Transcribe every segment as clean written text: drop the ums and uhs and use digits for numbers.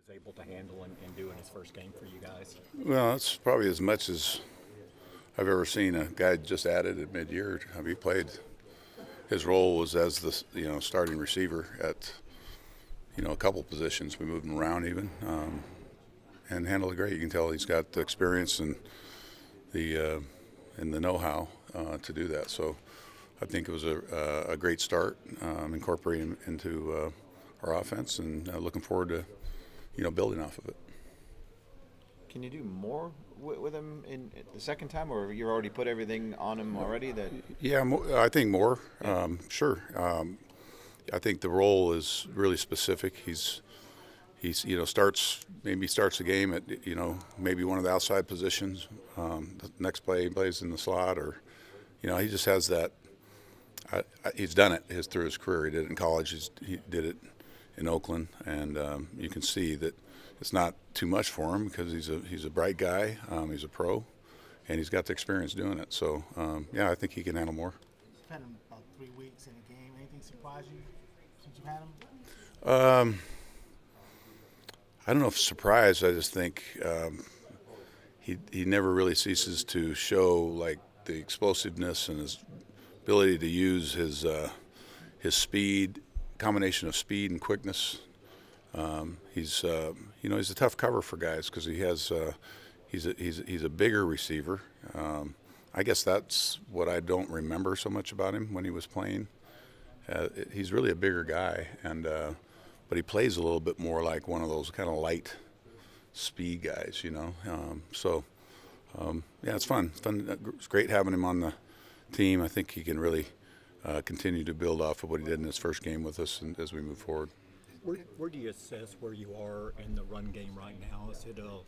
was able to handle and do in his first game for you guys? Well, it's probably as much as I've ever seen a guy just added at mid-year. I mean, he played. His role was as the starting receiver at a couple positions. We moved him around even, and handled it great. You can tell he's got the experience the know-how to do that. So I think it was a great start, incorporating him into our offense, and looking forward to building off of it. Can you do more with him in the second time, or you already put everything on him already? Yeah, I think more. Sure. I think the role is really specific. He's starts the game at maybe one of the outside positions. The next play he plays in the slot, or he just has that. He's done it through his career. He did it in college. He did it in Oakland, and you can see that it's not too much for him because he's a bright guy. He's a pro, and he's got the experience doing it. So I think he can handle more. You've had him about 3 weeks in a game. Anything surprise you since you've had him? I don't know if surprise. I just think he never really ceases to show like the explosiveness and his ability to use his speed, combination of speed and quickness. He's a tough cover for guys because he's a bigger receiver. I guess that's what I don't remember so much about him when he was playing. He's really a bigger guy, but he plays a little bit more like one of those kind of light speed guys, it's fun. It's great having him on the team. I think he can really continue to build off of what he did in his first game with us and as we move forward. Where do you assess where you are in the run game right now? Is it a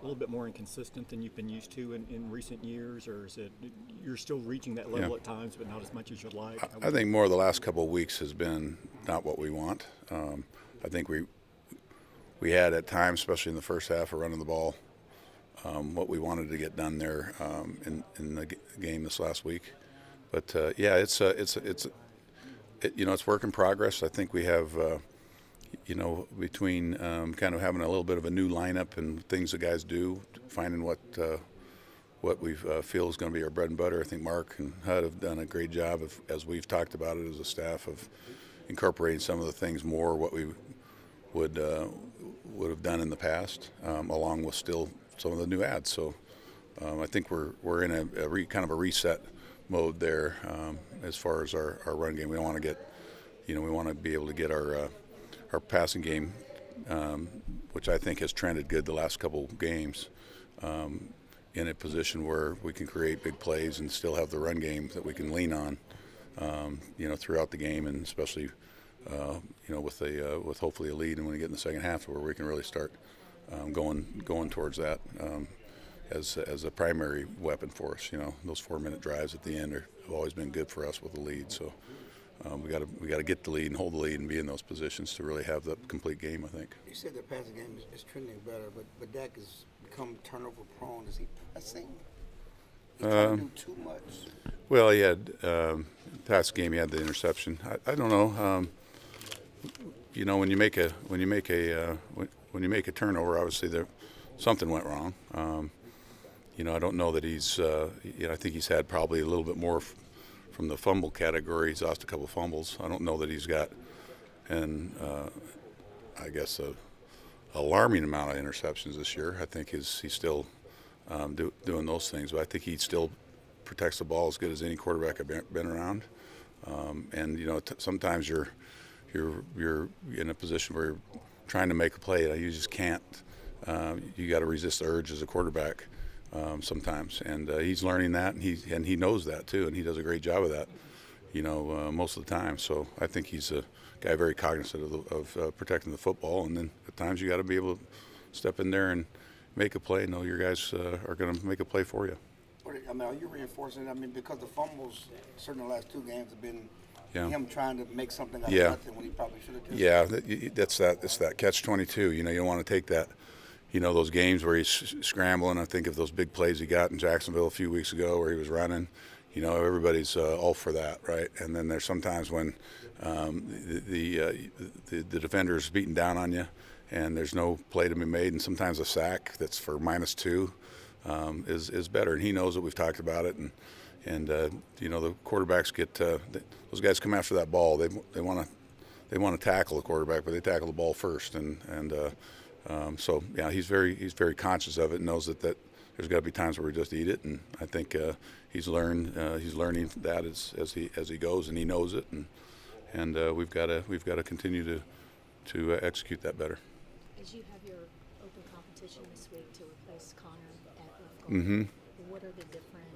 little bit more inconsistent than you've been used to in recent years, or is it you're still reaching that level at times but not as much as you'd like? I think more of the last couple of weeks has been not what we want. I think we had at times, especially in the first half, of running the ball, what we wanted to get done there in the game this last week. But it's work in progress. I think we have between kind of having a little bit of a new lineup and things the guys do, finding what we feel is going to be our bread and butter. I think Mark and Hud have done a great job of, as we've talked about it as a staff, of incorporating some of the things more what we would have done in the past, along with still some of the new ads. So I think we're in a kind of a reset mode there as far as our run game. We don't want to get, we want to be able to get our passing game, which I think has trended good the last couple games, in a position where we can create big plays and still have the run game that we can lean on, throughout the game, and especially, with hopefully a lead and when we get in the second half where we can really start going towards that as a primary weapon for us. Those 4-minute drives at the end have always been good for us with the lead. So we got to get the lead and hold the lead and be in those positions to really have the complete game, I think. You said the passing game is trending better, but Dak has become turnover prone. Is he passing? He trying to do too much. Well, he had past game. He had the interception. I don't know. When you make a turnover, obviously something went wrong. I don't know that he's. I think he's had probably a little bit more from the fumble category. He's lost a couple of fumbles. I don't know that he's got I guess a alarming amount of interceptions this year. I think he's still doing those things, but I think he still protects the ball as good as any quarterback I've been around. Sometimes you're in a position where you're trying to make a play and you just can't. You got to resist the urge as a quarterback sometimes, and he's learning that, and he knows that too, and he does a great job of that, most of the time. So I think he's a guy very cognizant of protecting the football, and then at times you got to be able to step in there and make a play. Know your guys are going to make a play for you. Are you reinforcing? Because the fumbles, certainly the last 2 games, have been him trying to make something out of nothing when he probably should have. It's that catch-22. You don't want to take that. Those games where he's scrambling. I think of those big plays he got in Jacksonville a few weeks ago where he was running. Everybody's all for that, right? And then there's sometimes when the defender is beating down on you and there's no play to be made, and sometimes a sack that's for -2 is better, and he knows it. We've talked about it, and you know, the quarterbacks get those guys come after that ball. They want to tackle the quarterback, but they tackle the ball first, and so yeah, he's very conscious of it and knows that there's got to be times where we just eat it, and I think he's learning that as he goes, and he knows it, and we've got to continue to execute that better. As you have your open competition this week to replace Connor at left guard, what are the different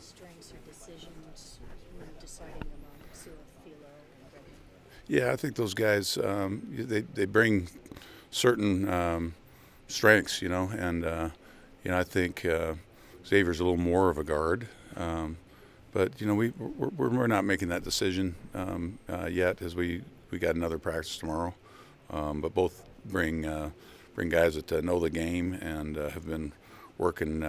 strengths or decisions when deciding among Philo and Redmond? Yeah, I think those guys they bring certain strengths, you know, and you know, I think Xavier's a little more of a guard, but you know, we're not making that decision yet, as we got another practice tomorrow. But both bring guys that know the game and have been working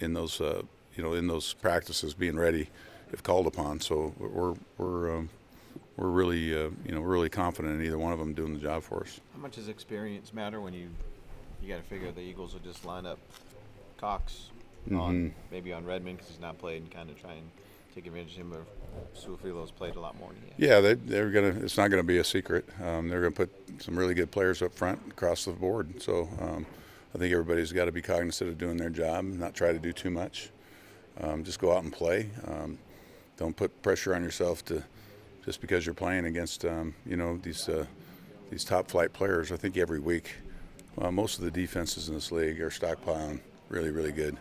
in those you know, in those practices, being ready if called upon. So we're really you know, we're really confident in either one of them doing the job for us. How much does experience matter when you got to figure the Eagles will just line up Cox on maybe on Redmond because he's not played, and kind of try and take advantage of him, or Suafilo's played a lot more than he has? Yeah, they're gonna. It's not going to be a secret. They're going to put some really good players up front across the board. So I think everybody's got to be cognizant of doing their job, not try to do too much. Just go out and play. Don't put pressure on yourself to just because you're playing against you know, these top flight players. I think every week most of the defenses in this league are stockpiling really good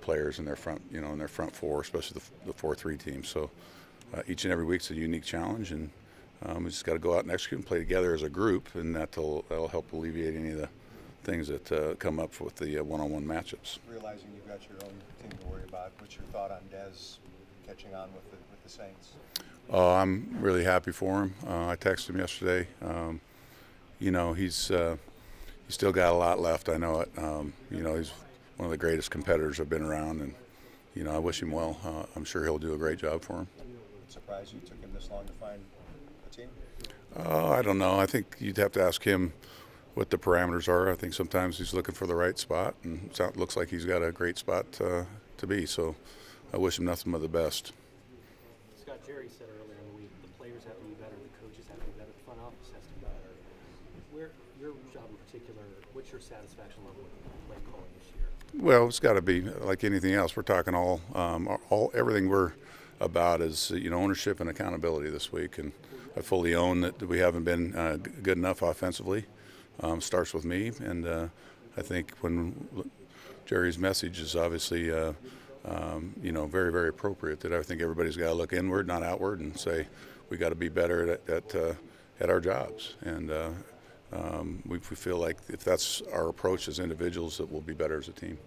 players in their front, you know, in their front four, especially the 4-3 team. So each and every week's a unique challenge, and we just got to go out and execute and play together as a group, and that'll help alleviate any of the things that come up with the one-on-one matchups. Realizing you've got your own team to worry about, what's your thought on Dez catching on with the Saints? I'm really happy for him. I texted him yesterday. You know, he's still got a lot left. I know it. You know, he's one of the greatest competitors I've been around, and you know, I wish him well. I'm sure he'll do a great job for him. Surprised you took him this long to find a team? I don't know. I think you'd have to ask him what the parameters are. I think sometimes he's looking for the right spot, and it looks like he's got a great spot to be. So I wish him nothing but the best. Scott, Jerry said earlier in the week, the players have to be better, the coaches have to be better, the front office has to be better. Where your job in particular, what's your satisfaction level with play calling this year? Well, it's got to be like anything else. We're talking everything we're about is, you know, ownership and accountability this week, and I fully own that we haven't been good enough offensively. Starts with me, and I think when Jerry's message is obviously you know, very appropriate, that I think everybody's got to look inward, not outward, and say we got to be better at our jobs, and we feel like if that's our approach as individuals, that we'll be better as a team.